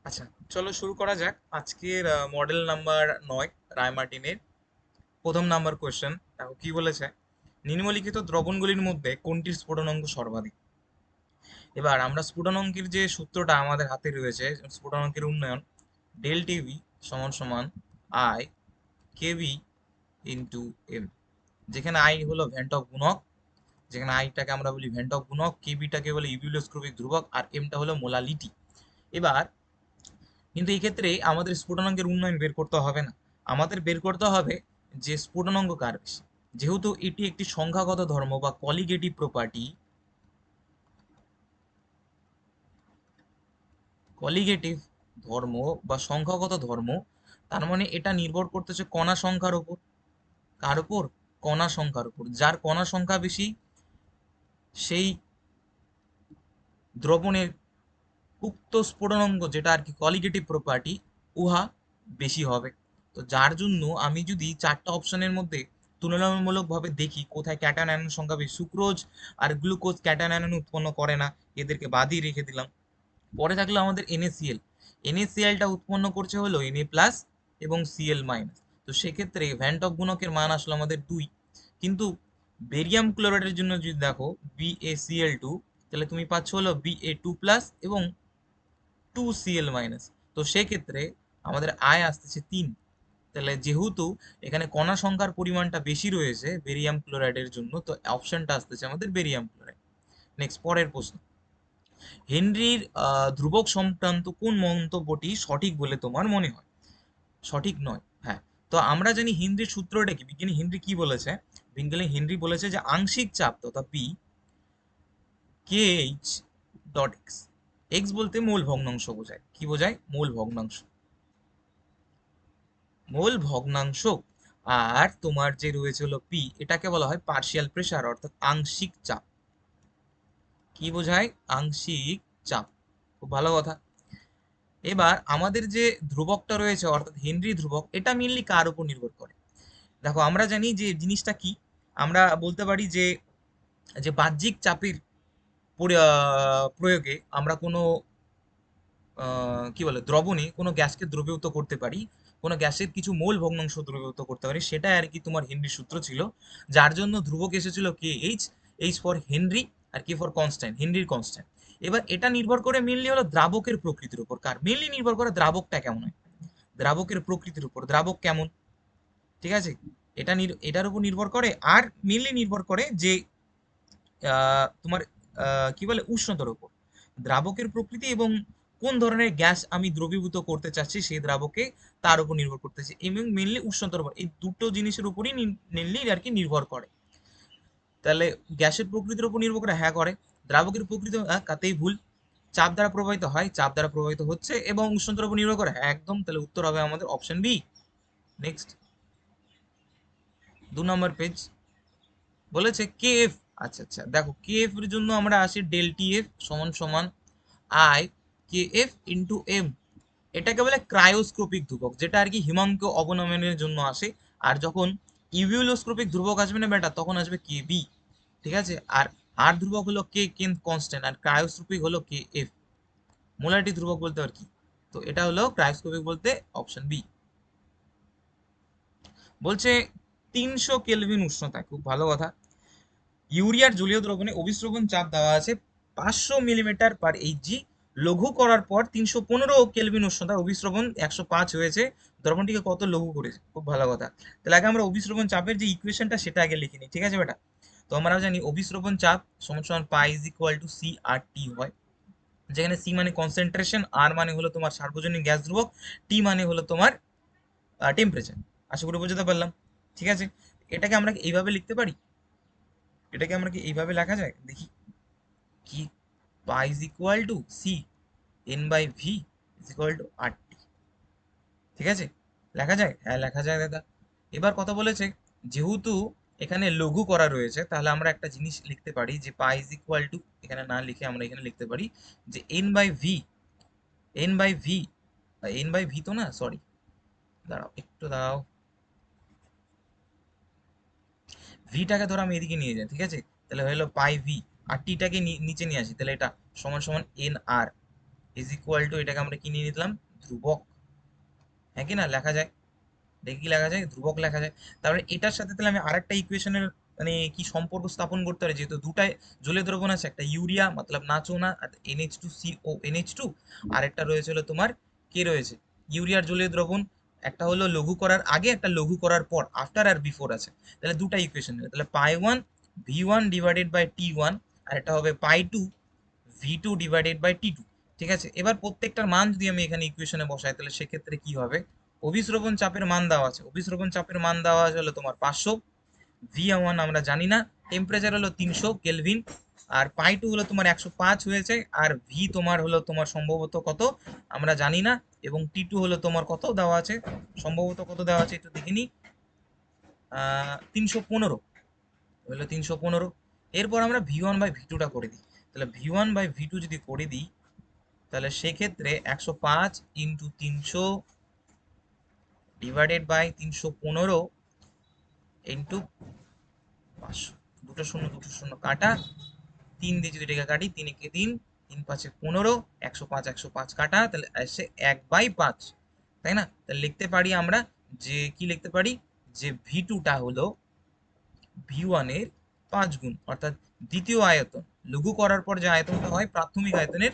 আচ্ছা, চলো শুরু করা যাক আজকের মডেল নাম্বার 9 রায়মার্টিনের প্রথম নাম্বার কোয়েশ্চেন। দেখো কি বলেছে, নিম্নলিখিত দ্রবণগুলির মধ্যে কোনটির স্ফুটনাঙ্ক সর্বাধিক। এবার আমরা স্ফুটনাঙ্কের যে সূত্রটা আমাদের হাতে রয়েছে, স্ফুটনাঙ্কের উন্নয়ন ডেল টিভি সমান সমান আই কেভি ইন্টু এম, যেখানে আই হলো ভ্যান্টক গুণক, যেখানে আইটাকে আমরা বলি ভ্যান্টক গুণক, কেবিটাকে বলি ইভিউলোস্কোপিক ধ্রুবক, আর এমটা হলো মোলালিটি। এবার কিন্তু এই ক্ষেত্রে আমাদের স্ফুটনাঙ্কের উন্নয়ন বের করতে হবে না, আমাদের বের করতে হবে যে স্ফুটনাঙ্ক কার বেশি। যেহেতু এটি একটি সংখ্যাগত ধর্ম বা কলিগেটিভ প্রপার্টি, কলিগেটিভ ধর্ম বা সংখ্যাগত ধর্ম, তার মানে এটা নির্ভর করতেছে কণা সংখ্যার উপর। কার উপর? কণা সংখ্যার উপর। যার কণা সংখ্যা বেশি সেই দ্রবণের উক্ত স্ফুটনাঙ্ক, যেটা আর কি কলিগেটিভ প্রপার্টি, উহা বেশি হবে। তো যার জন্য আমি যদি চারটা অপশনের মধ্যে তুলনামূলকভাবে দেখি কোথায় ক্যাটায়ন আয়নের সংখ্যা বেশি, সুক্রোজ আর গ্লুকোজ ক্যাটায়ন আয়ন উৎপন্ন করে না, এদেরকে বাদই রেখে দিলাম। পরে থাকলো আমাদের NaCl। NaClটা উৎপন্ন করছে হলো Na প্লাস এবং Cl মাইনাস। তো সেক্ষেত্রে ভ্যান্টক গুণকের মান আসলো আমাদের 2। কিন্তু বেরিয়াম ক্লোরাইডের জন্য যদি দেখো BaCl2, তাহলে তুমি পাচ্ছ হলো Ba2 প্লাস এবং 2Cl মাইনাস। তো সেক্ষেত্রে আমাদের আয় আসতেছে 3। তাহলে যেহেতু এখানে কণা সংখ্যার পরিমাণটা বেশি রয়েছে বেরিয়াম ক্লোরাইডের জন্য, তো অপশনটা আসতেছে আমাদের বেরিয়াম ক্লোরাইড। নেক্সট, পরের প্রশ্ন, হেনরির ধ্রুবক সংক্রান্ত কোন মন্তব্যটি সঠিক বলে তোমার মনে হয়? সঠিক নয়, হ্যাঁ। তো আমরা জানি হেনরির সূত্রটা কি, বিজ্ঞানী হেনরি কি বলেছে। বিজ্ঞানী হেনরি বলেছে যে আংশিক চাপ তথা P K H dot x. X বলতে মোল ভগ্নাংশ বোঝায়। কি বোঝায়? মোল ভগ্নাংশ। মোল ভগ্নাংশ। আর তোমার যে রয়েছে হলো পি, এটাকে বলা হয় পার্শিয়াল প্রেসার অর্থাৎ আংশিক চাপ। কি বোঝায়? আংশিক চাপ। খুব ভালো কথা। এবার আমাদের যে ধ্রুবকটা রয়েছে অর্থাৎ হেনরি ধ্রুবক, এটা মেনলি কার উপর নির্ভর করে? দেখো আমরা জানি যে জিনিসটা কি, আমরা বলতে পারি যে যে বাহ্যিক চাপের প্রয়োগে আমরা কোনো কি বলে দ্রবণে কোনো গ্যাসকে দ্রবীভূত করতে পারি, কোনো গ্যাসের কিছু মোল ভগ্নাংশ দ্রবীভূত করতে পারি, সেটাই আর কি তোমার হেনরি সূত্র ছিল। যার জন্য ধ্রুবক এসেছিল K H, H for Henry, আর কে ফর কনস্ট্যান্ট, হেনরির কনস্ট্যান্ট। এবার এটা নির্ভর করে মেনলি হলো দ্রাবকের প্রকৃতির উপর। কার? মেনলি নির্ভর করে দ্রাবকটা কেমন হয়, দ্রাবকের প্রকৃতির উপর, দ্রাবক কেমন। ঠিক আছে, এটার উপর নির্ভর করে। আর মেনলি নির্ভর করে যে তোমার কি বলে উষ্ণতার উপর, দ্রাবকের প্রকৃতি এবং কোন ধরনের গ্যাস আমি দ্রবীভূত করতে চাচ্ছি সেই দ্রাবকে, তার উপর নির্ভর করতেছে। এবং মেনলি উষ্ণতার উপর, এই দুটো জিনিসের উপরই মেনলি আর কি নির্ভর করে। তাহলে গ্যাসের প্রকৃতির উপর নির্ভর করে, হ্যাঁ করে। দ্রাবকের প্রকৃতি কাতেই ভুল। চাপ দ্বারা প্রবাহিত হয়, চাপ দ্বারা প্রবাহিত হচ্ছে, এবং উষ্ণতার উপর নির্ভর করে, হ্যাঁ একদম। তাহলে উত্তর হবে আমাদের অপশন বি। নেক্সট, 2 নম্বর পেজ বলেছে কে এফ। আচ্ছা আচ্ছা, দেখো কে এফ এর জন্য আমরা আসি ডেল টি এফ সমান সমান i K F into m. এটাকে বলে ক্রায়োস্কোপিক ধ্রুবক, যেটা আর কি হিমাঙ্ক অবনমনের জন্য আসে। আর যখন ইভিউলোস্কোপিক ধ্রুবক আসবে না বেটা, তখন আসবে কে বি। ঠিক আছে, আর আর ধ্রুবক হলো কে কেন কনস্ট্যান্ট, আর ক্রায়োস্কোপিক হলো কে এফ। মোলারিটি ধ্রুবক বলতে আর কি। তো এটা হলো ক্রায়োস্কোপিক বলতে অপশন বি। বলছে 300 কেলভিন উষ্ণতায়, খুব ভালো কথা, ইউরিয়ার জলীয় দ্রবণে অভিস্রবণ চাপ দেওয়া আছে 500 মিলিমিটার/এইচজি। লঘু করার পর 315 কেলভিন উষ্ণতায় অভিস্রবণ 105 হয়েছে। দ্রবণটিকে কত লঘু করেছে? খুব ভালো কথা। তাহলে আগে আমরা অভিস্রবণ চাপের যে ইকুয়েশনটা সেটা আগে লিখে নিই, ঠিক আছে বেটা। তো আমরা জানি অভিস্রবণ চাপ সমান সমান পাই ইজ ইকুয়াল টু সি আর টি হয়, যেখানে সি মানে কনসেন্ট্রেশন, আর মানে হলো তোমার সার্বজনীন গ্যাস ধ্রুবক, টি মানে হলো তোমার টেম্পারেচার। আশা করি বোঝাতে পারলাম। ঠিক আছে, এটাকে আমরা কি এইভাবে লিখতে পারি? এটাকে আমরা কি এইভাবে লেখা যায় দেখি কি, pi is equal to C N by V is equal to R T. ঠিক আছে, লেখা যায়? হ্যাঁ লেখা যায় দাদা। এবার কথা বলেছে, যেহেতু এখানে লঘু করা রয়েছে, তাহলে আমরা একটা জিনিস লিখতে পারি যে পাই ইজ ইকুয়াল টু, এখানে না লিখে আমরা এখানে লিখতে পারি যে n by V, n by V, n by V তো না, সরি, দাঁড়াও একটু দাঁড়াও, ভিটাকে ধরো আমি এদিকে নিয়ে যাই, ঠিক আছে। তাহলে হলো পাই ভি, আর টিটাকে নিচে নিয়ে আসি, তাহলে এটা সমান সমান n R, is equal to, এটাকে আমরা কি নিয়ে নিলাম, ধ্রুবক, হ্যাঁ কি না, লেখা যায়, দেখি কি লেখা যায়, ধ্রুবক লেখা যায়। তারপরে এটার সাথে তাহলে আমি আরেকটা ইকুয়েশনের মানে কি সম্পর্ক স্থাপন করতে পারি, যেহেতু দুটাই জলীয় দ্রবণ আছে, একটা ইউরিয়া মতলব নাচো না, আর NH2CO NH2, আর একটা রয়েছে হলো তোমার, কে রয়েছে, ইউরিয়ার জলীয় দ্রবণ, একটা হলো লঘু করার আগে, একটা লঘু করার পর, আফটার আর বিফোর আছে। তাহলে দুটা ইকুয়েশন, তাহলে পাই 1 V1 ডিভাইডেড বাই T1, আর এটা হবে পাই 2 V2 ডিভাইডেড বাই T2। ঠিক আছে, এবার প্রত্যেকটার মান যদি আমি এখানে ইকুয়েশনে বসাই, তাহলে সেক্ষেত্রে কি হবে, অভিস্রবণ চাপের মান দেওয়া আছে, অভিস্রবণ চাপের মান দেওয়া আছে হলো তোমার 500, V1 আমরা জানি না, টেম্পারেচার হলো 300 কেলভিন, আর পাই 2 হলো তোমার 105 হয়েছে, আর ভি তোমার হলো তোমার সম্ভবত কত আমরা জানি না, এবং T2 হলো তোমার কত দেওয়া আছে, সম্ভবত কত দেওয়া আছে একটু দেখিনি, 315 হলো 315। এরপর আমরা V1/V2টা করে দিই, তাহলে V1/V2 যদি করে দিই, তাহলে সেক্ষেত্রে 105 ইন্টু 300 ডিভাইডেড বাই 315 ইন্টু 500, দুটো শূন্য দুটো শূন্য কাটা, 3 দিয়ে যদি এটাকে কাটি, 3 একে 3, 3 5 15, 105 কাটা, তাহলে আসে 1/5, তাই না? তাহলে লিখতে পারি আমরা, যে কি লিখতে পারি, যে V2টা হলো V1 এর 5 গুণ, অর্থাৎ দ্বিতীয় আয়তন, লঘু করার পর যে আয়তনটা হয় প্রাথমিক আয়তনের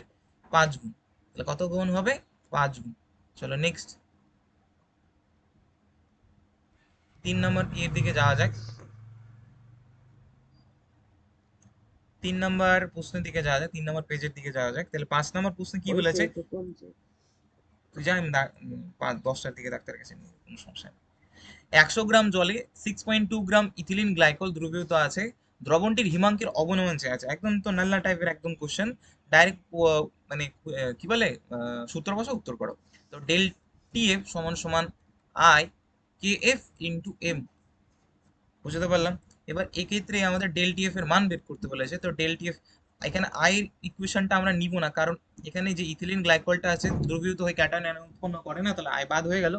5 গুণ। তাহলে কত গুণ হবে, 5 গুণ। চলো নেক্সট 3 নম্বর এর দিকে যাওয়া যাক, 3 নম্বর প্রশ্নের দিকে যাওয়া যাক, 3 নম্বর পেজের দিকে যাওয়া যাক। তাহলে 5 নম্বর প্রশ্নে কি বলেছে, তুই যা, আমি 10টার দিকে ডাক্তারের কাছে নিয়ে যাবো, কোনো সমস্যা নেই। 100 গ্রাম জলে 6.2 গ্রাম ইথিলিন গ্লাইকল দ্রবীভূত আছে, দ্রবণটির হিমাঙ্কের অবনমন আছে, একদম তো নাল্লা টাইপের একদম কোশ্চেন, ডাইরেক্ট মানে কি বলে, সূত্র বসা উত্তর করো। তো ডেল টিএফ সমান সমান i K F into m, বুঝতে পারলাম। এবার এক্ষেত্রে আমাদের ডেল টিএফ এর মান বের করতে বলেছে, তো ডেল টিএফ, এখানে আই এর ইকুয়েশনটা আমরা নিব না, কারণ এখানে যে ইথিলিন গ্লাইকলটা আছে দ্রবীভূত হয়ে ক্যাটায়ন আয়ন উৎপন্ন করে না, তাহলে আই বাদ হয়ে গেল।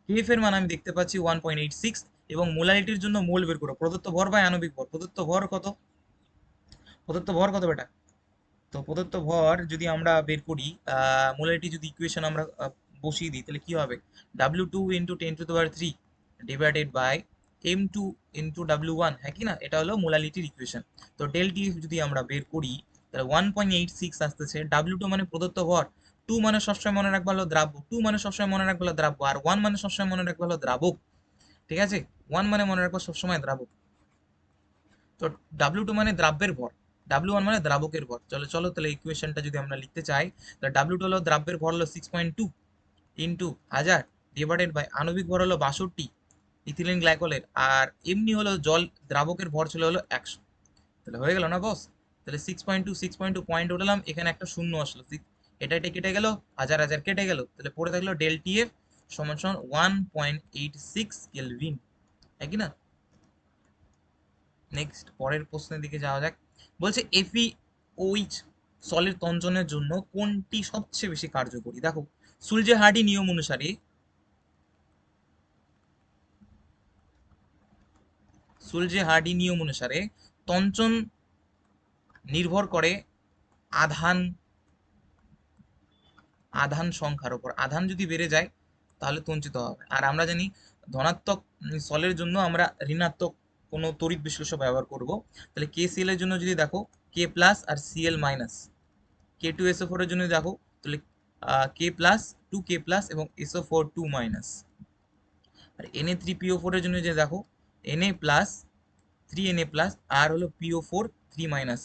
টিএফ এর মান আমি দেখতে পাচ্ছি 1.86, এবং মোলারিটির জন্য মোল বের করো, প্রদত্ত ভর বা আণবিক ভর, প্রদত্ত ভর কত, প্রদত্ত ভর কত বেটা, তো প্রদত্ত ভর যদি আমরা বের করি, মোলারিটি যদি ইকুয়েশন আমরা বসিয়ে দিই, তাহলে কি হবে, W2 into 10⁻³ divided by M2 into W1, হ্যাঁ কি না, এটা হলো মোলালিটির ইকুয়েশন। তো ডেল টি যদি আমরা বের করি, তাহলে 1.86 আসতেছে, W2 মানে প্রদত্ত ভর, 2 মানে সবসময় মনে রাখবা হলো দ্রাব্য, 2 মানে সবসময় মনে রাখবা হলো দ্রাব্য, আর 1 মানে সবসময় মনে রাখবা হলো দ্রাবক। ঠিক আছে, 1 মানে মনে রাখবা সবসময় দ্রাবক। তো W2 মানে দ্রাব্যের ভর, W1 মানে দ্রাবকের ভর। চলো চলো তাহলে ইকুয়েশনটা যদি আমরা লিখতে চাই, তাহলে W2 হলো দ্রাব্যের ভর হলো 6.2 ইন্টু 1000 ডিভাইডেড বাই আণবিক ভর হলো 62 ইথিলিন গ্লাইকলের, আর এমনি হলো জল দ্রাবকের ভর ছিল হলো 100। তাহলে হয়ে গেল না বস, তাহলে 6.2 পয়েন্ট উঠালাম, এখানে একটা শূন্য আসলো, এটা এটা কেটে গেল, হাজার হাজার কেটে গেল, তাহলে পড়ে থাকলো ডেল টিএফ সমান সমান 1.86 কেলভিন, হ্যাঁ কি না। নেক্সট পরের প্রশ্নের দিকে যাওয়া যাক, বলছে এফইওইচ সলের তঞ্চনের জন্য কোনটি সবচেয়ে বেশি কার্যকরী। দেখো, সুলজে হার্ডি নিয়ম অনুসারে, সুলজে হার্ডি নিয়ম অনুসারে তঞ্চন নির্ভর করে আধান, আধান সংখ্যার উপর, আধান যদি বেড়ে যায় তাহলে তঞ্চিত হবে, আর আমরা জানি ধনাত্মক সলের জন্য আমরা ঋণাত্মক কোনো তড়িৎ বিশ্লেষক ব্যবহার করব। তাহলে কে সিএল এর জন্য যদি দেখো কে প্লাস আর সিএল মাইনাস, K2SO4 এর জন্য দেখো, তাহলে কে প্লাস 2K প্লাস এবং SO4 2 মাইনাস, আর Na3PO4 এর জন্য যে দেখো Na প্লাস 3Na প্লাস আর হলো PO4 3 মাইনাস।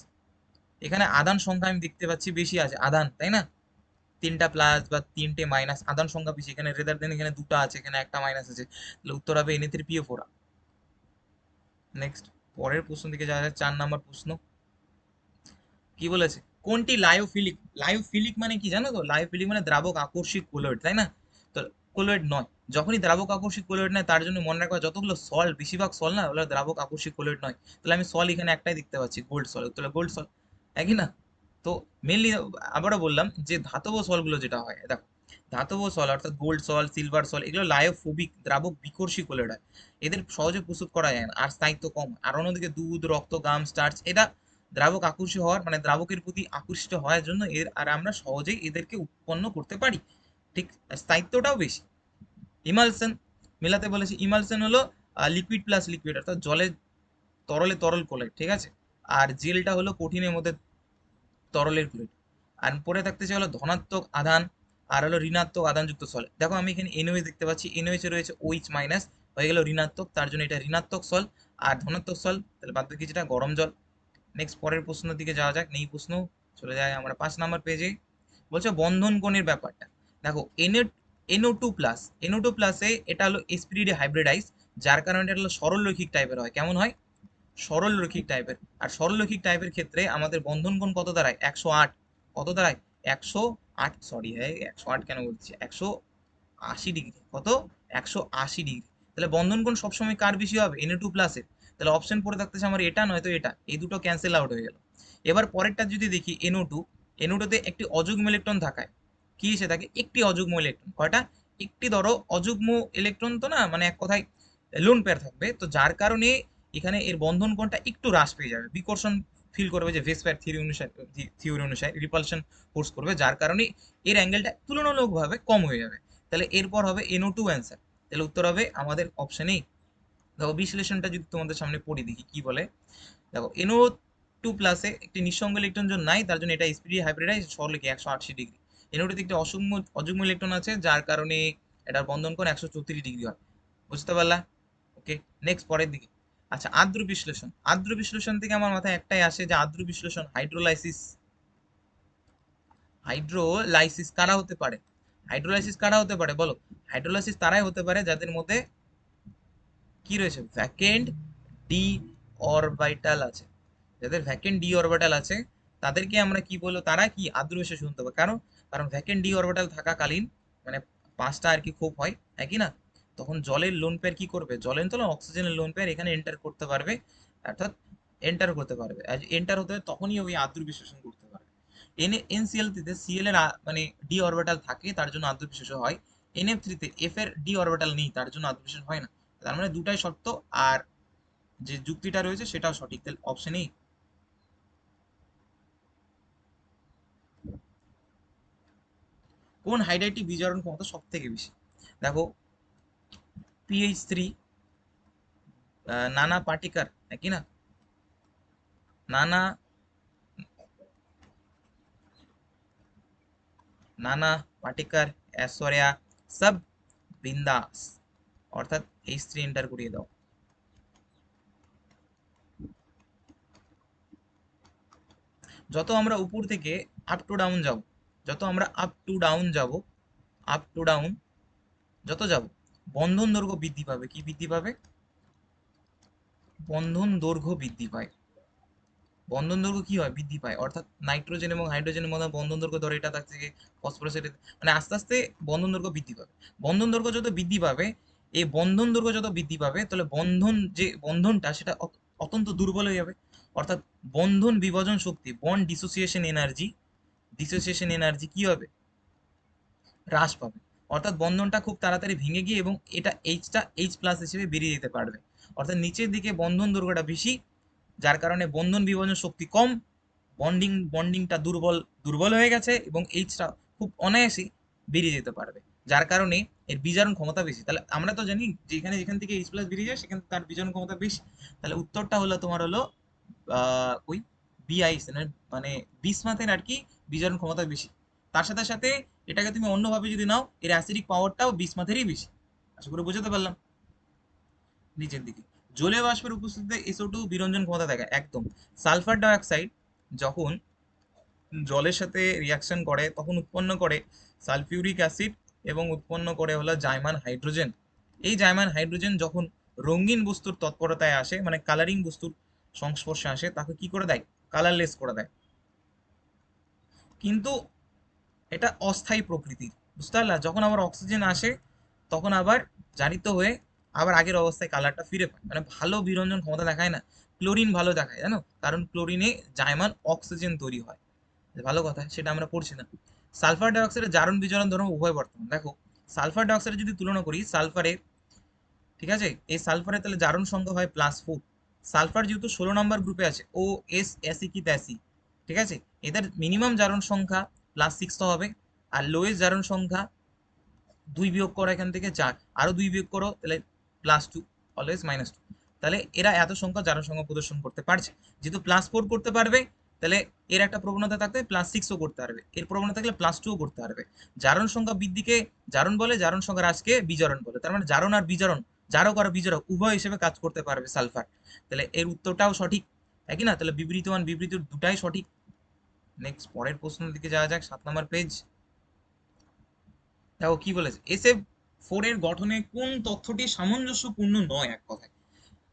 এখানে আধান সংখ্যা আমি দেখতে পাচ্ছি বেশি আছে আধান, তাই না, 3টা প্লাস বা 3টে মাইনাস, আধান সংখ্যা বেশি এখানে, রেদার দেন এখানে 2টা আছে, এখানে একটা মাইনাস আছে, তাহলে উত্তর হবে Na3PO4। নেক্সট পরের প্রশ্ন দিকে যাওয়া যায়, 4 নম্বর প্রশ্ন কি বলেছে, কোনটি লায়োফিলিক, লায়োফিলিক মানে কি জানো তো, লায়োফিলিক মানে দ্রাবক আকর্ষিক কোলয়েড, তাই না, তো কোলয়েড নয়, যখনই দ্রাবক আকর্ষিক কোলয়েড নয় তার জন্য মনে রাখবা যতগুলো সল্ট, বেশিরভাগ সল না ওগুলো দ্রাবক আকর্ষিক কোলয়েড নয়, তাহলে আমি সল এখানে একটাই দেখতে পাচ্ছি, গোল্ড সল, তাহলে গোল্ড সল, একই না। তো মেনলি আবারও বললাম যে ধাতব সলগুলো যেটা হয়, দেখো ধাতব সল অর্থাৎ গোল্ড সল, সিলভার সল, এগুলো লায়োফোবিক দ্রাবক বিকর্ষী কোলয়েড হয়, এদের সহজে প্রস্তুত করা যায় না, আর স্থায়িত্ব কম, আর অন্যদিকে দুধ, রক্ত, গাম, স্টার্চ, এটা দ্রাবক আকর্ষী হওয়ার মানে দ্রাবকের প্রতি আকর্ষিত হওয়ার জন্য এর আর আমরা সহজেই এদেরকে উৎপন্ন করতে পারি। ঠিক, স্থায়িত্বটাও বেশি। ইমালশন মেলাতে বলেছি, ইমালশন হলো লিকুইড প্লাস লিকুইড, অর্থাৎ জলে তরলে তরল কোলাইড, ঠিক আছে। আর জেলটা হলো কঠিনের মধ্যে তরলের ফ্লুইড। আর পরে থাকতেছে হলো ধনাত্মক আধান আর হলো ঋণাত্মক আধানযুক্ত সল। দেখো আমি এখানে এনওএইচ দেখতে পাচ্ছি, এনওএইচ রয়েছে ওইচ মাইনাস, হয়ে গেল ঋণাত্মক, তার জন্য এটা ঋণাত্মক সল। আর ধনাত্মক সল তাহলে বাদ বাকি যেটা গরম জল। নেক্সট পরের প্রশ্নের দিকে যাওয়া যাক, নেই প্রশ্ন, চলে যায় আমরা 5 নম্বর পেজে। বলছে বন্ধন কোণের ব্যাপারটা। দেখো NO2 প্লাস, NO2 প্লাসে এটা হলো এসপিরিডি হাইব্রিডাইজ, যার কারণে এটা হলো সরল রৈখিক টাইপের হয়। কেমন হয়? সরল রৈখিক টাইপের। আর সরল রৈখিক টাইপের ক্ষেত্রে আমাদের বন্ধন কোণ কত দাঁড়ায়? 108। কত দাঁড়ায়? 108, সরি হ্যাঁ 108 কেন বলছি, 180 ডিগ্রি। কত? 180 ডিগ্রি। তাহলে বন্ধন কোণ সবসময় কার বেশি হবে? Na2 প্লাসের। তাহলে অপশন পড়ে থাকতেছে আমার এটা নয়তো এটা, এই দুটো ক্যান্সেল আউট হয়ে গেল। এবার পরেরটা যদি দেখি NO2, NO2 তে একটি অযুগ্ম ইলেকট্রন থাকায় কি এসে থাকে? একটি অযুগ্ম ইলেকট্রন। কয়টা? একটি, ধরো অযুগ্ম ইলেকট্রন তো না, মানে এক কথায় লোন পেয়ার থাকবে, তো যার কারণে এখানে এর বন্ধন কোণটা একটু হ্রাস পেয়ে যাবে, বিকর্ষণ ফিল করবে, যে ভেসপ্যার থিওরি অনুসারে রিপালশন ফোর্স করবে, যার কারণে এর অ্যাঙ্গেলটা তুলনামূলকভাবে কম হয়ে যাবে। তাহলে এরপর হবে NO2 অ্যান্সার। তাহলে উত্তর হবে আমাদের অপশনেই। দেখো বিশ্লেষণটা যদি তোমাদের সামনে পড়ি দেখি কি বলে। দেখো NO2 প্লাসে একটি নিঃসঙ্গ ইলেকট্রন যখন নাই, তার জন্য এটা স্পিডি হাইব্রিডাইজ, সরলরেখে 180 ডিগ্রি। NO2 তে একটি অযুগ্ম ইলেকট্রন আছে, যার কারণে এটার বন্ধন কোণ 134 ডিগ্রি হয়। বুঝতে পারলা? ওকে, নেক্সট পরের দিকে। আচ্ছা, আদ্র বিশ্লেষণ। আদ্র বিশ্লেষণ থেকে আমার মাথায় একটাই আসে যে আদ্র বিশ্লেষণ হাইড্রোলাইসিস। হাইড্রোলাইসিস কারা হতে পারে? হাইড্রোলাইসিস কারা হতে পারে বলো? হাইড্রোলাইসিস তারাই হতে পারে যাদের মধ্যে কি রয়েছে? ভ্যাকেন্ট ডি অরবিটাল আছে। যাদের ভ্যাকেন্ট ডি অরবিটাল আছে তাদেরকে আমরা কি বলবো? তারা কি আদ্র বিশ্লেষণ হতে পারে। কারণ কারণ ভ্যাকেন্ট ডি অরবিটাল থাকাকালীন, মানে পাঁচটা আর কি খুব হয়, একই না, তখন জলের লোন পেয়ার কি করবে? জলের তো অক্সিজেনের লোন পেয়ার এখানে এন্টার করতে পারবে, অর্থাৎ এন্টার করতে পারবে। আর এন্টার হতে হয় তখনই ওই আদ্র বিশ্লেষণ করতে পারবে। NaCl তে সিএল এর মানে ডি অরবিটাল থাকে, তার জন্য আদ্র বিশ্লেষণ হয়। NF3 তে এফ এর ডি অরবিটাল নেই, তার জন্য আদ্র বিশ্লেষণ হয় না। তার মানে দুটাই সত্য, আর যে যুক্তিটা রয়েছে সেটাও সঠিক। তাহলে অপশন এই। কোন হাইড্রাইটটি বিজারণ ক্ষমতা সব থেকে বেশি? দেখো PH3, নানা পাটিকার, নাকি না, নানা নানা পাটিকার, ঐশ্বর্যা, সব বিন্দাস, অর্থাৎ H3 এন্টার করিয়ে দাও। যত আমরা উপর থেকে আপ টু ডাউন যাব, যত আমরা আপ টু ডাউন যাব, আপ টু ডাউন যত যাব, বন্ধন দৈর্ঘ্য বৃদ্ধি পাবে। কি বৃদ্ধি পাবে? বন্ধন দৈর্ঘ্য বৃদ্ধি পায়। বন্ধন দৈর্ঘ্য কি হয়? বৃদ্ধি পায়। অর্থাৎ নাইট্রোজেন এবং হাইড্রোজেনের মধ্যে বন্ধন দৈর্ঘ্য, ধরো এটা থাকছে, ফসফরাসের, মানে আস্তে আস্তে বন্ধন দৈর্ঘ্য বৃদ্ধি পাবে। বন্ধন দৈর্ঘ্য যত বৃদ্ধি পাবে, এই বন্ধন দৈর্ঘ্য যত বৃদ্ধি পাবে, তাহলে বন্ধন যে বন্ধনটা সেটা অত্যন্ত দুর্বল হয়ে যাবে। অর্থাৎ বন্ধন বিভাজন শক্তি, বন্ড ডিসোসিয়েশন এনার্জি কি হবে? হ্রাস পাবে। অর্থাৎ বন্ধনটা খুব তাড়াতাড়ি ভেঙে গিয়ে এবং এটা এইচ প্লাস হিসেবে বেরিয়ে যেতে পারবে। অর্থাৎ নিচের দিকে বন্ধন দৈর্ঘ্যটা বেশি, যার কারণে বন্ধন বিভাজন শক্তি কম, বন্ডিংটা দুর্বল দুর্বল হয়ে গেছে, এবং এইচটা খুব অনায়াসে বেরিয়ে যেতে পারবে, যার কারণে এর বিজারণ ক্ষমতা বেশি। তাহলে আমরা তো জানি যে যেখান থেকে এইচ প্লাস বেরিয়ে যায় সেখানে তার বিজারণ ক্ষমতা বেশি। তাহলে উত্তরটা হলো তোমার হলো ওই BIS, মানে বিসমাথের আর কি বিজারণ ক্ষমতা বেশি। তার সাথে সাথে এটাকে তুমি অন্যভাবে যদি নাও, এর অ্যাসিডিক পাওয়ারটাও বিসমাথেরই বেশি। আশা করি বুঝতে পারলাম। নিচের দিকে জলীয় বাষ্পের উপস্থিতিতে SO2 বিরঞ্জন ক্ষমতা দেখায়। একদম। সালফার ডাইঅক্সাইড যখন জলের সাথে রিয়াকশন করে তখন উৎপন্ন করে সালফিউরিক অ্যাসিড, এবং উৎপন্ন করে হলো জাইমান হাইড্রোজেন। এই জাইমান হাইড্রোজেন যখন রঙিন বস্তুর তৎপরতায় আসে, মানে কালারিং বস্তুর সংস্পর্শে আসে, তাকে কি করে দেয়? কালারলেস করে দেয়। কিন্তু এটা অস্থায়ী প্রকৃতির, বুঝতে পারলা? যখন আবার অক্সিজেন আসে তখন আবার জারিত হয়ে আবার আগের অবস্থায় কালারটা ফিরে পায়, মানে ভালো বিরঞ্জন ক্ষমতা দেখায় না। ক্লোরিন ভালো দেখায়, জানো, কারণ ক্লোরিনে জাইমান অক্সিজেন তৈরি হয়। ভালো কথা, সেটা আমরা পড়ছি না। সালফার ডাইঅক্সাইডের জারণ বিজারণ ধর্ম উভয় বর্তমান। দেখো সালফার ডাইঅক্সাইডের যদি তুলনা করি সালফারের, ঠিক আছে, এই সালফারের তাহলে জারণ সংখ্যা হয় +4, সালফার যেহেতু 16 নম্বর গ্রুপে আছে, ও এস এসি কি তেসি, ঠিক আছে, এদের মিনিমাম জারণ সংখ্যা +6 তো হবে, আর লোয়েস্ট জারণ সংখ্যা 2 বিয়োগ করো এখান থেকে 4, আরো 2 বিয়োগ করো তাহলে +2, অলওয়েজ -2। তাহলে এরা এত সংখ্যা জারণ সংখ্যা প্রদর্শন করতে পারছে। যেহেতু +4 করতে পারবে, তাহলে এর একটা প্রবণতা থাকবে +6ও করতে পারবে, এর প্রবণতা থাকলে +2ও করতে পারবে। জারণ সংখ্যা বৃদ্ধিকে জারণ বলে, জারণ সংখ্যা হ্রাসকে বিজারণ বলে। তার মানে জারণ আর বিজারণ, জারক আর বিজারক উভয় হিসেবে কাজ করতে পারবে সালফার। তাহলে এর উত্তরটাও সঠিক, একই না? তাহলে বিবৃতমান বিবৃতি দুটাই সঠিক। নেক্সট পরের প্রশ্নের দিকে যাওয়া যাক, 7 নম্বর পেজ। দেখো কি বলেছে, SF4 এর গঠনে কোন তথ্যটি সামঞ্জস্যপূর্ণ নয়, এক কথায়।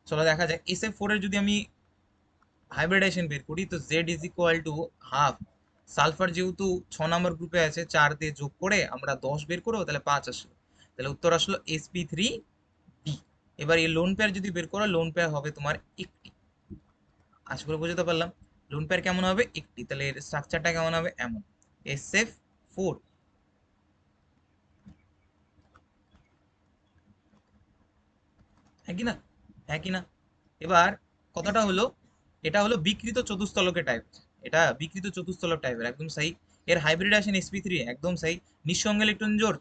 চলো দেখা যাক, SF4 এর যদি আমি হাইব্রিডাইজেশন বের করি, তো Z = ½ সালফার যেহেতু 6 নম্বর গ্রুপে আছে, 4 দিয়ে যোগ করে আমরা 10 বের করবো, তাহলে 5 আসলো। তাহলে উত্তর আসলো sp3d। এবার এই লোন পেয়ার যদি বের করো, লোন পেয়ার হবে তোমার একটি। আশা করে বুঝতে পারলাম লোন পেয়ার কেমন হবে, একটি। তাহলে এর স্ট্রাকচারটা কেমন হবে, এমন SF4, হ্যাঁ কি না, হ্যাঁ কি না? এবার কথাটা হলো, এটা হলো বিকৃত চতুস্তলকের টাইপ, এটা বিকৃত চতুস্তলক টাইপের, একদম সাই। এর হাইব্রিডাইজেশন sp3 একদম সাই। নিঃসঙ্গ ইলেকট্রন জোড়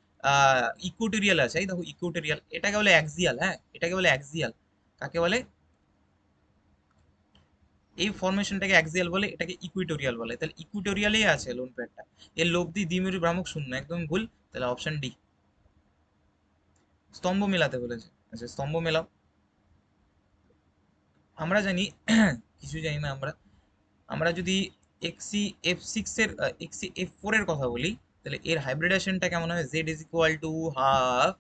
ইকুইটোরিয়াল আছে, এই দেখো ইকুইটোরিয়াল, এটাকে বলে অ্যাক্সিয়াল, হ্যাঁ এটাকে বলে অ্যাক্সিয়াল। কাকে বলে? এই ফরমেশনটাকে অ্যাক্সিয়াল বলে, এটাকে ইকুইটোরিয়াল বলে। তাহলে ইকুইটোরিয়ালেই আছে লোন পেয়ারটা। এর লব্ধি দ্বিমেরু ভ্রামক শূন্য, একদম ভুল। তাহলে অপশন ডি। স্তম্ভ মেলাতে বলেছে, আচ্ছা স্তম্ভ মেলাও। আমরা জানি কিছু জানি না আমরা। আমরা যদি XCF6 এর XCF4 এর কথা বলি, তাহলে এর হাইব্রিডেশনটা কেমন হয়, Z = ½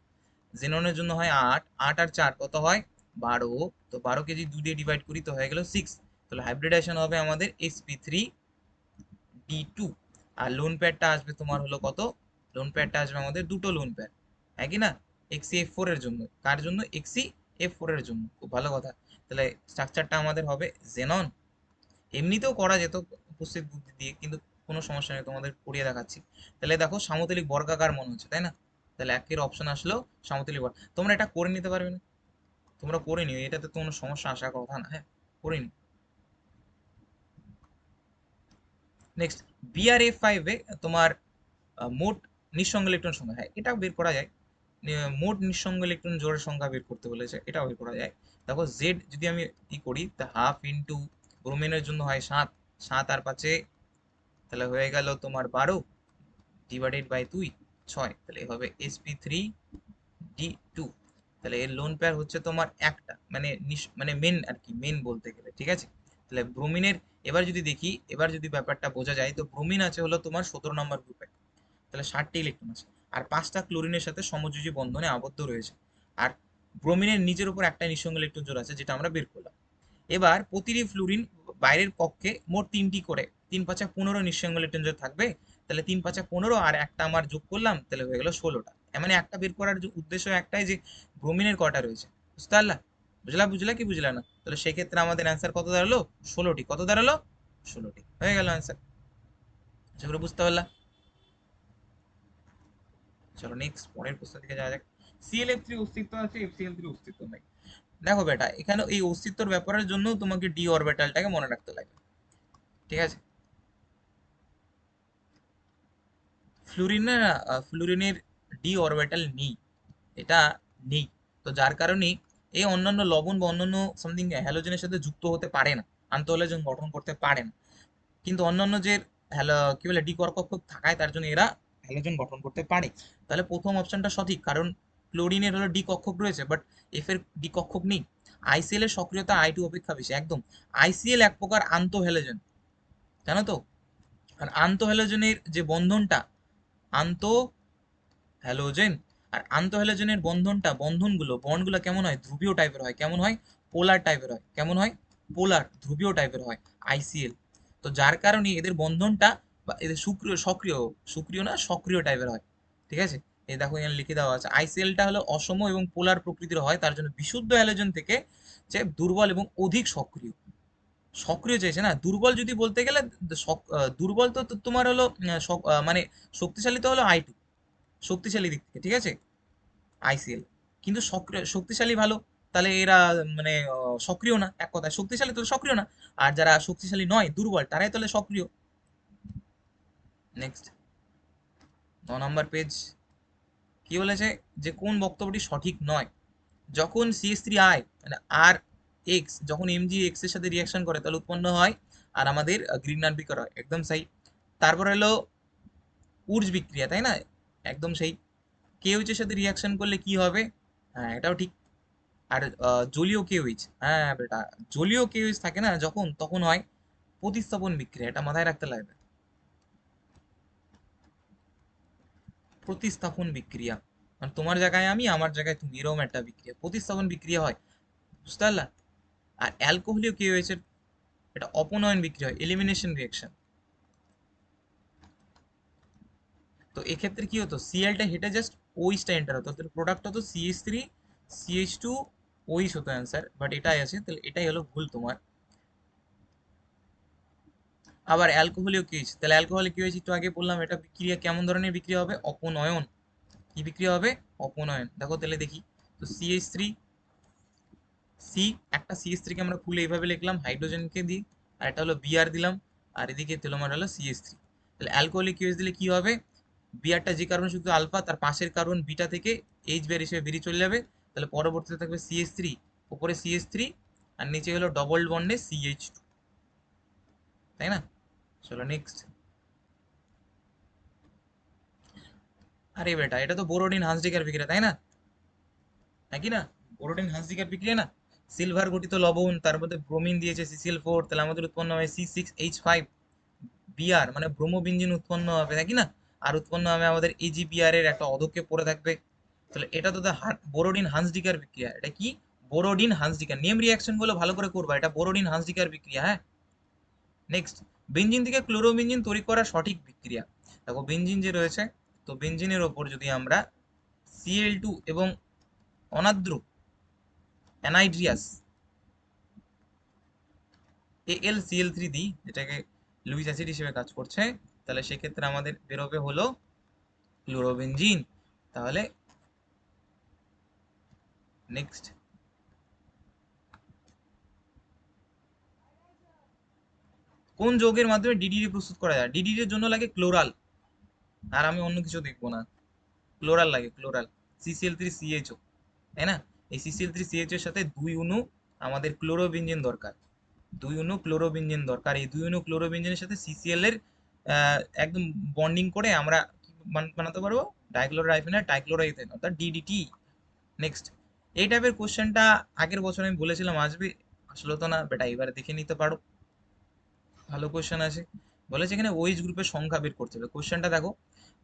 জেননের জন্য হয় 8, 8 আর 4 কত হয় 12, তো 12 কেজি 2 দিয়ে ডিভাইড করি তো হয়ে গেল 6। তাহলে হাইব্রিডেশন হবে আমাদের sp3d2। আর লোন পেয়ারটা আসবে তোমার হলো কত, লোন পেয়ারটা আসবে আমাদের দুটো লোন পেয়ার, হ্যাঁ কি না? XCF4 এর জন্য, কার জন্য, XCF4 এর জন্য, খুব ভালো কথা। তাহলে স্ট্রাকচারটা আমাদের হবে জেনন। এমনিতেও করা যেত উপস্থিত বুদ্ধি দিয়ে, কিন্তু কোনো সমস্যা নেই, তোমাদের করিয়ে দেখাচ্ছি। তাহলে দেখো সমতলিক বর্গাকার মনে হচ্ছে, তাই না? তাহলে একের অপশন আসলো সমতলিক বর্গ। তোমরা এটা করে নিতে পারবে না? তোমরা করে নিও, এটাতে তো কোনো সমস্যা আসার কথা না, হ্যাঁ করে নিও। নেক্সট, BR-F5 এ তোমার মোট নিঃসঙ্গ ইলেকট্রন সংখ্যা, হ্যাঁ এটাও বের করা যায়। মোট নিঃসঙ্গ ইলেকট্রন জোড়ের সংখ্যা বের করতে বলেছে, এটাও বের করা যায়। দেখো জেড যদি আমি ই করি, তা হাফ ইন্টু ব্রোমিনের জন্য হয় 7, 7 আর 5, তাহলে হয়ে গেল তোমার 12 ডিভাইডেড বাই 2, 6। তাহলে হবে sp3d2। তাহলে এর লোন পেয়ার হচ্ছে তোমার একটা, মানে মানে মেন আর কি, মেন বলতে গেলে, ঠিক আছে। তাহলে ব্রোমিনের, এবার যদি দেখি, এবার যদি ব্যাপারটা বোঝা যায়, তো ব্রোমিন আছে হলো তোমার 17 নম্বর গ্রুপে, তাহলে 60টি ইলেকট্রন আছে, আর 5টা ক্লোরিনের সাথে সমযোজী বন্ধনে আবদ্ধ রয়েছে। আর ব্রোমিনের নিজের উপর একটা নিঃসঙ্গ ইলেকট্রন জোড় আছে, যেটা আমরা বের করলাম। এবার প্রতিটি ফ্লুরিন বাইরের কক্ষে মোট 3টি করে, 3 × 5 = 15 নিঃসঙ্গ ইলেকট্রন জোড় থাকবে। তাহলে 3 × 5 = 15, আর একটা আমার যোগ করলাম, তাহলে হয়ে গেল 16টা। মানে একটা বের করার উদ্দেশ্য একটাই, যে ব্রোমিনের কটা রয়েছে, বুঝতে পারলা? বুঝলা বুঝলা কি বুঝলা না? তাহলে সেক্ষেত্রে আমাদের অ্যান্সার কত দাঁড়ালো, 16টি। কত দাঁড়ালো, 16টি হয়ে গেল অ্যান্সার। সেগুলো বুঝতে পারলা? চলো নেক্সট পরের প্রশ্ন দিকে যাওয়া যাক। ClF3 অস্তিত্ব আছে, FCl3 অস্তিত্ব নাই। দেখো বেটা, এখানে এই অস্তিত্বর ব্যাপারের জন্য তোমাকে ডি অরবিটালটাকে মনে রাখতে লাগবে, ঠিক আছে। ফ্লুরিনের ফ্লুরিনের ডি অরবিটাল নেই, এটা নেই। তো যার কারণে এই অন্যান্য লবণ বা অন্যান্য সামথিং হ্যালোজেনের সাথে যুক্ত হতে পারে না, আন্তঃহ্যালোজেন গঠন করতে পারে না। কিন্তু অন্যান্য যে কি বলে ডি কক্ষক থাকায়, তার জন্য এরা হ্যালোজেন গঠন করতে পারে। তাহলে প্রথম অপশনটা সঠিক, কারণ ক্লোরিনের হলো ডি কক্ষক রয়েছে, বাট এফ এর ডি কক্ষক নেই। আইসিএল এর সক্রিয়তা I2 অপেক্ষা বেশি, একদম। আইসিএল এক প্রকার আন্তঃহ্যালোজেন, জানো তো? আর আন্তঃহ্যালোজেনের যে বন্ধনটা, আন্ত হ্যালোজেন, আর আন্তঃহ্যালোজেনের বন্ধনগুলো বন্ডগুলো কেমন হয়, ধ্রুবীয় টাইপের হয়। কেমন হয়, পোলার টাইপের হয়। কেমন হয়, পোলার, ধ্রুবীয় টাইপের হয় আইসিএল। তো যার কারণে এদের বন্ধনটা, বা এদের সক্রিয় সক্রিয় সক্রিয় না সক্রিয় টাইপের হয়, ঠিক আছে। এই দেখো এখানে লিখে দেওয়া আছে, আইসিএলটা হলো অসম এবং পোলার প্রকৃতির হয়, তার জন্য বিশুদ্ধ হ্যালোজেন থেকে যে দুর্বল এবং অধিক সক্রিয়। সক্রিয় চাইছে না, দুর্বল যদি বলতে গেলে, দুর্বল তো তোমার হলো মানে শক্তিশালী তো হলো I2, শক্তিশালী দিক থেকে, ঠিক আছে, আইসিএল। কিন্তু সক্রিয় শক্তিশালী ভালো, তাহলে এরা মানে সক্রিয় না, এক কথায় শক্তিশালী তো সক্রিয় না। আর যারা শক্তিশালী নয়, দুর্বল, তারাই তাহলে সক্রিয়। নেক্সট 9 নম্বর পেজ কি বলেছে, যে কোন বক্তব্যটি সঠিক নয়। যখন CH3I মানে আর এক্স যখন MgX এর সাথে রিয়াকশন করে তাহলে উৎপন্ন হয় আর আমাদের গ্রিগনার বিকার হয়, একদম সেই। তারপর হলো উর্জ বিক্রিয়া, তাই না, একদম সেই। KOH এর সাথে রিয়াকশন করলে কি হবে, হ্যাঁ এটাও ঠিক। আর জলীয় KOH, হ্যাঁ বেটা, জলীয় KOH থাকে না যখন, তখন হয় প্রতিস্থাপন বিক্রিয়া, এটা মাথায় রাখতে লাগবে। প্রতিস্থাপন বিক্রিয়া মানে তোমার জায়গায় আমি, আমার জায়গায় তুমি, এরকম একটা বিক্রিয়া প্রতিস্থাপন বিক্রিয়া হয়, বুঝতে পারলা। আর অ্যালকোহলীয় KOH এর এটা অপনয়ন বিক্রিয়া হয়, এলিমিনেশন রিঅ্যাকশন। তো এক্ষেত্রে কি হতো, Cl টা হেঁটে জাস্ট OH টা এন্টার হতো, তাহলে প্রোডাক্ট হতো CH3 CH2 OH হতো অ্যান্সার, বাট এটাই আছে, তাহলে এটাই হলো ভুল তোমার। আবার অ্যালকোহলীয় KOH, তাহলে অ্যালকোহলিক KOH একটু আগে বললাম, এটা বিক্রিয়া কেমন ধরনের বিক্রিয়া হবে, অপনয়ন। কি বিক্রিয়া হবে, অপনয়ন। দেখো তাহলে দেখি, তো CH3 সি, একটা CH3 কে আমরা ফুলে এইভাবে লিখলাম হাইড্রোজেনকে দিই, আর এটা হলো Br দিলাম, আর এদিকে তেলোমার হলো CH3। তাহলে অ্যালকোহলিক KOH দিলে কি হবে, বিআরটা যে কার্বন শুধু আলফা, তার পাশের কার্বন বিটা থেকে এইচ বিআর হিসেবে বেরিয়ে চলে যাবে, তাহলে পরবর্তীতে থাকবে CH3, উপরে CH3, আর নিচে হলো ডবল বন্ডে CH2, তাই না। চলো নেক্সট। আরে বেটা, এটা তো বোরোডিন হান্সডিকার বিক্রিয়া, তাই না, নাকি না, বোরোডিন হান্সডিকার বিক্রিয়া না। সিলভার গঠিত লবণ, তার মধ্যে ব্রোমিন দিয়েছে CCl4, তাহলে আমাদের উৎপন্ন হয় C6H5 বিআর, মানে ব্রোমোবেনজিন উৎপন্ন হবে, নাকি না। আর উৎপন্ন হবে আমাদের AgBr এর একটা অধক্ষেপ পড়ে থাকবে। তাহলে এটা তো বোরোডিন হান্সডিকার বিক্রিয়া, এটা কি, বোরোডিন হান্সডিকার। নেম রিয়াকশন গুলো ভালো করে করবা, এটা বোরোডিন হান্সডিকার বিক্রিয়া, হ্যাঁ। নেক্সট, বেনজিন থেকে ক্লোরোবেনজিন তৈরি করা সঠিক বিক্রিয়া। দেখো বেনজিন যে রয়েছে, তো বেনজিনের ওপর যদি আমরা Cl2 এবং অনাদ্র অ্যানাইড্রিয়াস AlCl3 দিই, যেটাকে লুইস অ্যাসিড হিসেবে কাজ করছে, তাহলে সেক্ষেত্রে আমাদের বেরোবে হলো ক্লোরোবেনজিন। তাহলে নেক্সট, কোন যৌগের মাধ্যমে DDT প্রস্তুত করা যায়, DDT এর জন্য লাগে ক্লোরাল, আর আমি অন্য কিছু দেখবো না, ক্লোরাল লাগে, ক্লোরাল। CCl3CHO, তাই না। এই CCl3CHO এর সাথে 2 অণু আমাদের ক্লোরোবেনজিন দরকার, 2 অণু ক্লোরোবেনজিন দরকার। এই 2 অণু ক্লোরোবেনজিনের সাথে CCl এর একদম বন্ডিং করে আমরা কি বানাতে পারবো, ডাইক্লোরোরাইফেনল টাইক্লোরোইথেন, অর্থাৎ DDT। নেক্সট, এই টাইপের কোশ্চেনটা আগের বছর আমি বলেছিলাম আসবে, আসলে তো না বেটা, এবারে দেখে নিতে পারো, ভালো কোশ্চেন আছে। বলেছে এখানে ওএইচ গ্রুপের সংখ্যা বের করতে হবে। কোশ্চেনটা দেখো,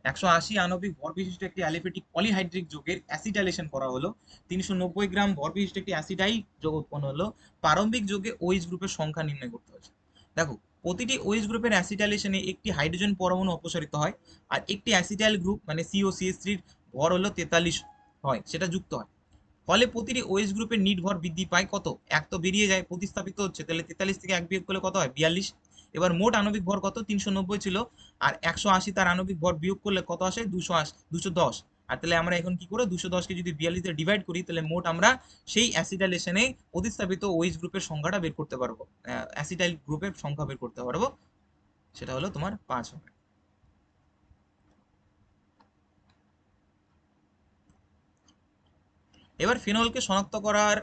180 আণবিক ভর বিশিষ্ট একটি অ্যালিফেটিক পলিহাইড্রিক যৌগের অ্যাসিটাইলেশন করা হলো, 390 গ্রাম ভর বিশিষ্ট একটি অ্যাসিডাই যৌগ উৎপন্ন হলো, প্রারম্ভিক যৌগে ওএইচ গ্রুপের সংখ্যা নির্ণয় করতে হয়েছে। দেখো, প্রতিটি ওএইচ গ্রুপের অ্যাসিটাইলেশনে একটি হাইড্রোজেন পরমাণু অপসারিত হয়, আর একটি অ্যাসিটাইল গ্রুপ মানে COCH3 ভর হলো 43 হয়, সেটা যুক্ত হয়। ফলে প্রতিটি ওএইচ গ্রুপের নিট ভর বৃদ্ধি পায় কত, এক তো বেরিয়ে যায়, প্রতিস্থাপিত হচ্ছে, তাহলে 43 থেকে এক বিয়োগ করলে কত হয়, 42। এবার মোট আণবিক ভর কত, 390 ছিল, আর 180 তার আণবিক ভর বিয়োগ করলে কত আসে, 210। আর তাহলে আমরা এখন কি করে 210 কে যদি 42 দিয়ে ডিভাইড করি, তাহলে মোট আমরা সেই অ্যাসিটাইলেশনে প্রতিস্থাপিত ওএইচ গ্রুপের সংখ্যাটা বের করতে পারবো, অ্যাসিটাইল গ্রুপের সংখ্যা বের করতে পারবো, সেটা হলো তোমার 5 হবে। এবার ফেনলকে শনাক্ত করার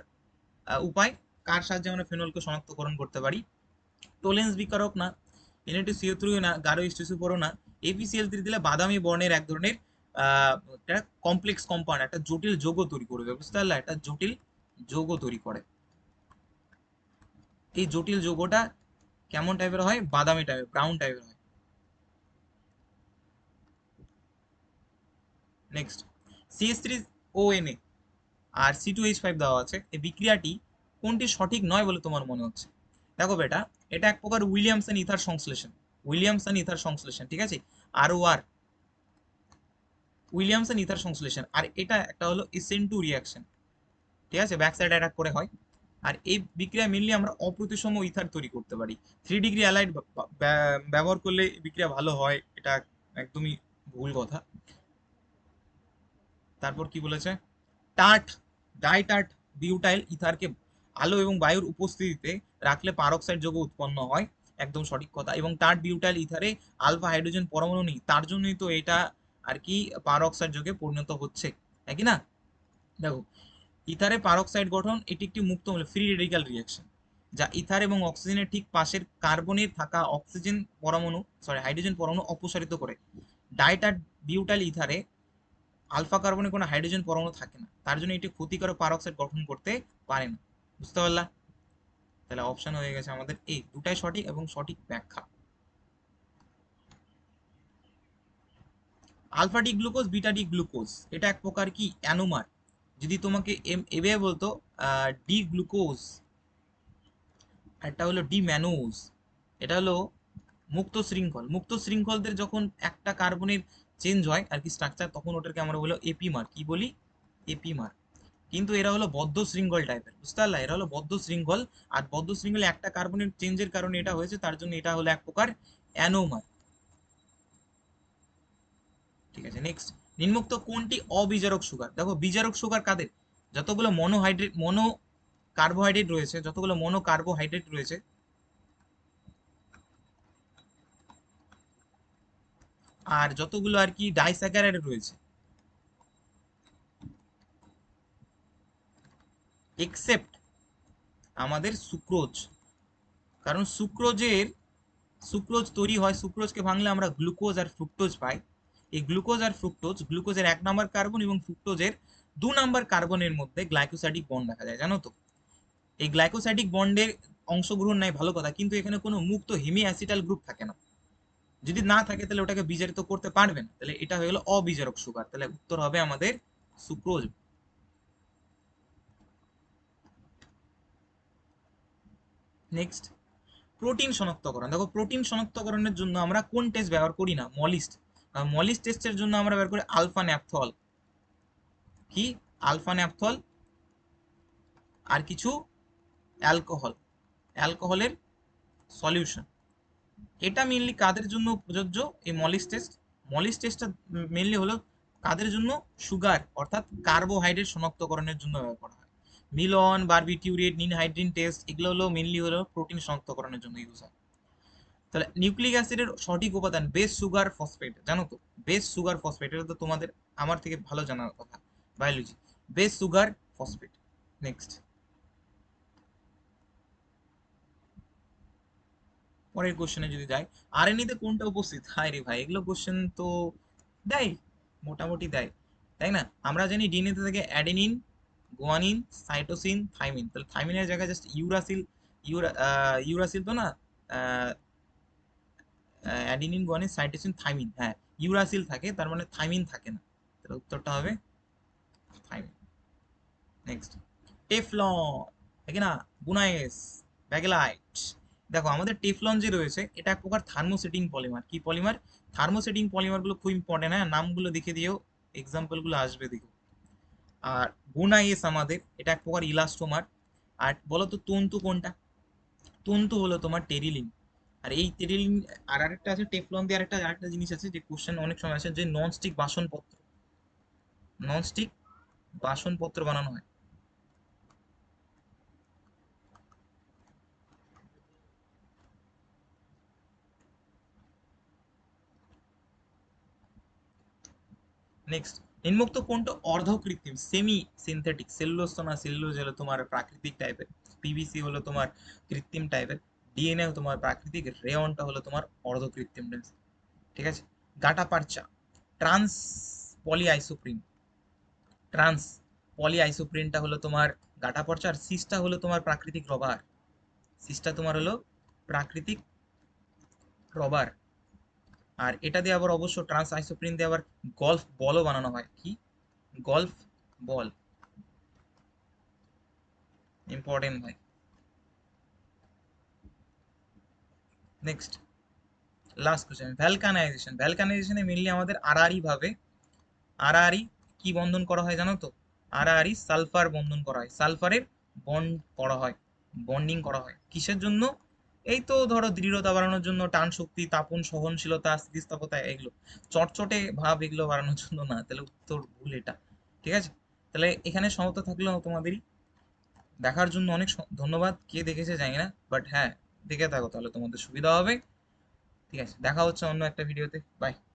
উপায়, কার সাহায্যে আমরা ফেনলকে শনাক্তকরণ করতে পারি, টোলেন্স বিকারক না, Na2CO3 না, গাঢ় H2SO4 না, APCl3 দিলে বাদামি বর্ণের এক ধরনের একটা কমপ্লেক্স কম্পাউন্ড, একটা জটিল যৌগ তৈরি করবে, বুঝতে পারলে, একটা জটিল যৌগ তৈরি করে। এই জটিল যৌগটা কেমন টাইপের হয়, বাদামি টাইপের, ব্রাউন টাইপের হয়। নেক্সট, CH3ONA আর C2H5 দেওয়া আছে, এই বিক্রিয়াটি কোনটি সঠিক নয় বলে তোমার মনে হচ্ছে। দেখো বেটা, এটা এক প্রকার উইলিয়ামসন ইথার সংশ্লেষণ, উইলিয়ামসন ইথার সংশ্লেষণ, ঠিক আছে, আর উইলিয়ামসন ইথার সংশ্লেষণ, আর এটা একটা হলো SN2 রিয়াকশন, ঠিক আছে, ব্যাক সাইড অ্যাটাক করে হয়। আর এই বিক্রিয়া মেনলি আমরা অপ্রতিসম ইথার তৈরি করতে পারি। 3 ডিগ্রি অ্যালাইড ব্যবহার করলে এই বিক্রিয়া ভালো হয়, এটা একদমই ভুল কথা। তারপর কি বলেছে, টার্ট, ডাই টার্ট বিউটাইল ইথারকে আলো এবং বায়ুর উপস্থিতিতে রাখলে পারক্সাইড যৌগ উৎপন্ন হয়, একদম সঠিক কথা। এবং টার্ট বিউটাইল ইথারে আলফা হাইড্রোজেন পরমাণু নেই, তার জন্যই তো এটা আর কি পারক্সাইড যৌগে পরিণত হচ্ছে, তাই কি না? দেখো, ইথারে পারক্সাইড গঠন এটি একটি মুক্ত ফ্রি রেডিক্যাল রিঅ্যাকশন, যা ইথার এবং অক্সিজেনের ঠিক পাশের কার্বনের থাকা অক্সিজেন পরমাণু হাইড্রোজেন পরমাণু অপসারিত করে। ডাইট আর বিউটাইল ইথারে আলফা কার্বনে কোনো হাইড্রোজেন পরমাণু থাকে না, তার জন্য এটি ক্ষতিকারক পারক্সাইড গঠন করতে পারে না। বুঝতে পারলা? তাহলে অপশন হয়ে গেছে আমাদের এই দুটাই সঠিক এবং সঠিক ব্যাখ্যা। Alpha D glucose beta D glucose এটা এক প্রকার কি অ্যানোমার। যদি তোমাকে এভাবে বলতো ডি গ্লুকোজ, একটা হলো ডি ম্যানোজ, এটা হলো মুক্ত শৃঙ্খল। মুক্ত শৃঙ্খলদের যখন একটা কার্বনের চেঞ্জ হয় আর কি স্ট্রাকচার, তখন ওটাকে আমরা বলি এপিমার। কি বলি? এপিমার। কিন্তু এরা হলো বদ্ধ শৃঙ্খল টাইপের, বুঝতে পারলা? এরা হলো বদ্ধ শৃঙ্খল, আর বদ্ধ শৃঙ্খলে একটা কার্বনের চেঞ্জের কারণে এটা হয়েছে, তার জন্য এটা হলো এক প্রকার অ্যানোমার। ঠিক আছে, নেক্সট। নিম্নোক্ত কোনটি অবিজারক সুগার? দেখো, বিজারক সুগার কাদের? যতগুলো মনো কার্বোহাইড্রেট রয়েছে, যতগুলো মনো কার্বোহাইড্রেট রয়েছে আর যতগুলো আর কি ডাইস্যাকারাইড রয়েছে, এক্সেপ্ট আমাদের সুক্রোজ। কারণ সুক্রোজ তৈরি হয়, সুক্রোজকে ভাঙলে আমরা গ্লুকোজ আর ফ্রুক্টোজ পাই। এই গ্লুকোজ আর ফ্রুক্টোজ, গ্লুকোজের 1 নম্বর কার্বন এবং ফ্রুক্টোজের 2 নম্বর কার্বনের মধ্যে গ্লাইকোসাইডিক বন্ড দেখা যায়, জানো তো? এই গ্লাইকোসাইডিক বন্ডের অংশগ্রহণ নাই, ভালো কথা, কিন্তু এখানে কোনো মুক্ত হেমি অ্যাসিটাল গ্রুপ থাকে না। যদি না থাকে তাহলে ওটাকে বিজারিত করতে পারবে না, তাহলে এটা হয়ে গেল অবিজারক সুগার। তাহলে উত্তর হবে আমাদের সুক্রোজ। নেক্সট, প্রোটিন শনাক্তকরণ। দেখো, প্রোটিন শনাক্তকরণের জন্য আমরা কোন টেস্ট ব্যবহার করি না? মলিস্ট। মলিস্ট টেস্টের জন্য আমরা ব্যবহার করি আলফা ন্যাপথল। কি? আলফা ন্যাপথল আর কিছু অ্যালকোহল, অ্যালকোহলের সলিউশন। এটা মেনলি কাদের জন্য প্রযোজ্য? এই মলিস টেস্ট। মলিস টেস্টটা মেনলি হলো কাদের জন্য? সুগার অর্থাৎ কার্বোহাইড্রেট শনাক্তকরণের জন্য ব্যবহার করা হয়। মিলন, বারবিটিউরেট, নিনহাইড্রিন টেস্ট, এগুলো হলো মেনলি হলো প্রোটিন শনাক্তকরণের জন্য ইউজ হয়। তাহলে নিউক্লিক অ্যাসিডের সঠিক উপাদান বেস সুগার ফসফেট, জানো তো? বেস সুগার ফসফেট, এটা তো তোমাদের আমার থেকে ভালো জানার কথা, biology. Base sugar phosphate. Next, পরের কোশ্চেনে যদি যাই, আরএনএ তে কোনটা উপস্থিত? হায় রে ভাই, এগুলো কোশ্চেন তো দেয়, মোটামুটি দেয়, তাই না? আমরা জানি ডিএনএ তে থাকে অ্যাডেনিন, গুয়ানিন, সাইটোসিন, থাইমিন। তাহলে থাইমিনের জায়গায় জাস্ট ইউরাসিল, ইউরাসিল তো না, অ্যাডিনিন, গুয়ানিন, সাইটোসিন, থাইমিন, হ্যাঁ, ইউরাসিল থাকে, তার মানে থাইমিন থাকে না। তাহলে উত্তরটা হবে থাইমিন। নেক্সট, টেফলন, ঠিক না? বুনাইস, ব্যাকেলাইট। দেখো, আমাদের টেফলন যে রয়েছে এটা এক প্রকার থার্মোসেটিং পলিমার। কি পলিমার? থার্মোসেটিং পলিমার গুলো খুব ইম্পর্টেন্ট, হ্যাঁ, নামগুলো দেখে দিও, এক্সাম্পল গুলো আসবে দেখো। আর বুনাইস আমাদের এটা এক প্রকার ইলাস্টোমার। আর বলো তো তন্তু কোনটা? তন্তু হলো তোমার টেরিলিন। আর এই টেরিলিন, আর আরেকটা আছে টেফলন দিয়ে আরেকটা আরেকটা জিনিস আছে যে কোশ্চেন অনেক সময় আসে, যে নন স্টিক বাসনপত্র, নন স্টিক বাসনপত্র বানানো হয়। নেক্সট, নিম্নোক্ত কোনটা অর্ধকৃত্রিম সেমি সিনথেটিক? সেলুলোজ তো না, সেলুলোজ হলো তোমার প্রাকৃতিক টাইপের, পিভিসি হলো তোমার কৃত্রিম টাইপের, ডিএনএ তোমার প্রাকৃতিক, রেয়নটা হলো তোমার অর্ধকৃত্রিম। ঠিক আছে। গাটা পারচা, ট্রান্স পলি আইসোপ্রিন, ট্রান্স পলি আইসোপ্রিনটা হলো তোমার গাটা পরচা, আর সিসটা হলো তোমার প্রাকৃতিক রবার। সিসটা তোমার হলো প্রাকৃতিক রবার। আর এটা দিয়ে আবার অবশ্য ট্রান্স আইসোপ্রিন দিয়ে আবার গলফ বলও বানানো হয়। কি? Golf ball. ইম্পর্টেন্ট ভাই। Next, last question, vulcanisation. ভ্যালকানাইজেশনে মেনলি আমাদের আড়াআড়ি ভাবে, আড়াআড়ি কি বন্ধন করা হয় জানো তো? আড়াআড়ি সালফার বন্ধন করা হয়, সালফারের বন্ড করা হয়, বন্ডিং করা হয়। কিসের জন্য? এই তো ধরো দৃঢ়তা বাড়ানোর জন্য, টান শক্তি, তাপন সহনশীলতা, স্থিতিস্থাপকতা, এগুলো চটচটে ভাব এগুলো বাড়ানোর জন্য না। তাহলে উত্তর ভুল এটা। ঠিক আছে, তাহলে এখানে সমতা থাকলো তোমাদেরই। দেখার জন্য অনেক ধন্যবাদ। কে দেখেছে জানি না, বাট হ্যাঁ, দেখে থাকো তাহলে তোমাদের সুবিধা হবে। ঠিক আছে, দেখা হচ্ছে অন্য একটা ভিডিওতে। বাই।